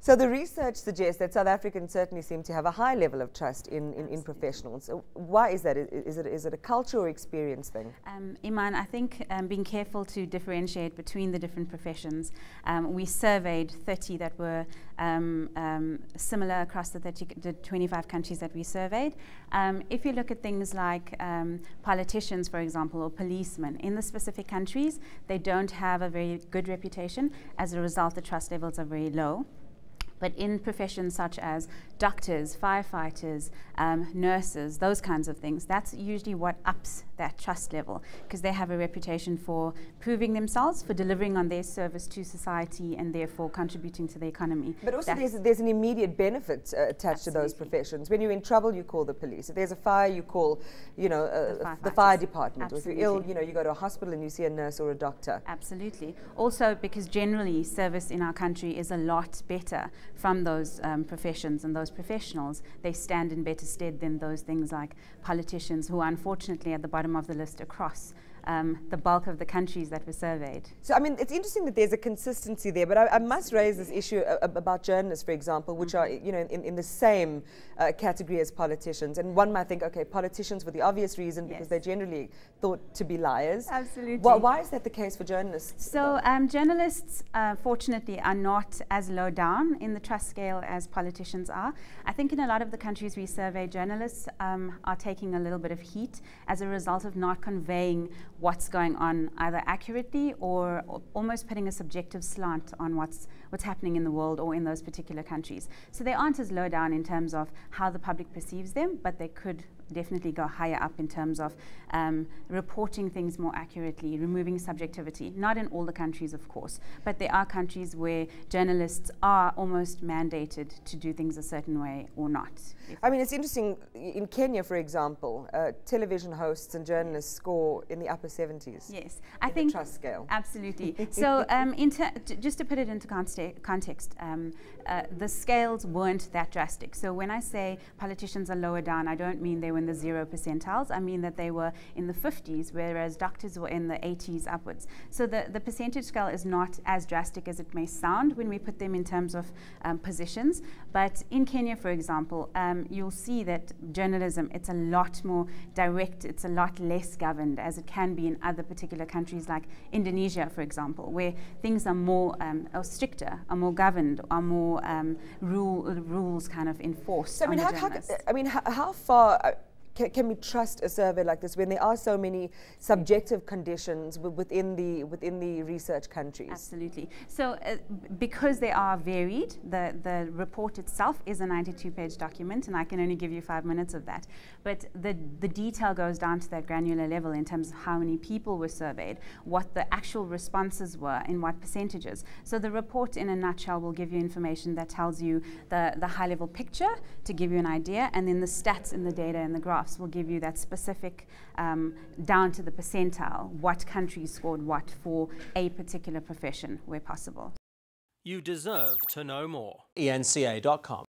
So the research suggests that South Africans certainly seem to have a high level of trust in professionals. So why is that? Is it a culture or experience thing? Iman, I think being careful to differentiate between the different professions. We surveyed 30 that were similar across the 25 countries that we surveyed. If you look at things like politicians, for example, or policemen, in the specific countries, they don't have a very good reputation. As a result, the trust levels are very low. But in professions such as doctors, firefighters, nurses, those kinds of things, that's usually what ups that trust level, because they have a reputation for proving themselves, for delivering on their service to society and therefore contributing to the economy. But also there's an immediate benefit attached to those professions. When you're in trouble, you call the police. If there's a fire, you call, the fire department. Or if you're ill, you go to a hospital and you see a nurse or a doctor. Absolutely. Also, because generally service in our country is a lot better from those professions and those professionals. They stand in better stead than those things like politicians, who are unfortunately at the bottom of the list across the bulk of the countries that were surveyed. So, I mean, it's interesting that there's a consistency there, but I must raise this issue about journalists, for example, which are, in the same category as politicians. And one might think, okay, politicians for the obvious reason, because they're generally thought to be liars. Absolutely. Why is that the case for journalists? So, journalists, fortunately, are not as low down in the trust scale as politicians are. I think in a lot of the countries we survey, journalists are taking a little bit of heat as a result of not conveying what's going on either accurately or almost putting a subjective slant on what's happening in the world or in those particular countries. So they aren't as low down in terms of how the public perceives them, but they could definitely go higher up in terms of reporting things more accurately, removing subjectivity. Not in all the countries, of course, but there are countries where journalists are almost mandated to do things a certain way or not. I mean, it's interesting, in Kenya, for example, television hosts and journalists score in the upper 70s. Yes, I think the trust scale. Absolutely. So just to put it into context, the scales weren't that drastic. So when I say politicians are lower down, I don't mean they were in the 0 percentiles. I mean that they were in the 50s, whereas doctors were in the 80s upwards. So the percentage scale is not as drastic as it may sound when we put them in terms of positions. But in Kenya, for example, you'll see that journalism, it's a lot more direct, it's a lot less governed, as it can be in other particular countries like Indonesia, for example, where things are more or stricter, are more governed, are more rules kind of enforced. So, how far can we trust a survey like this when there are so many subjective conditions within the research countries? Absolutely. So because they are varied, the report itself is a 92-page document, and I can only give you 5 minutes of that. But the detail goes down to that granular level in terms of how many people were surveyed, what the actual responses were, in what percentages. So the report in a nutshell will give you information that tells you the high-level picture to give you an idea, and then the stats in the data and the graphs will give you that specific, down to the percentile, what countries scored what for a particular profession where possible. You deserve to know more. eNCA.com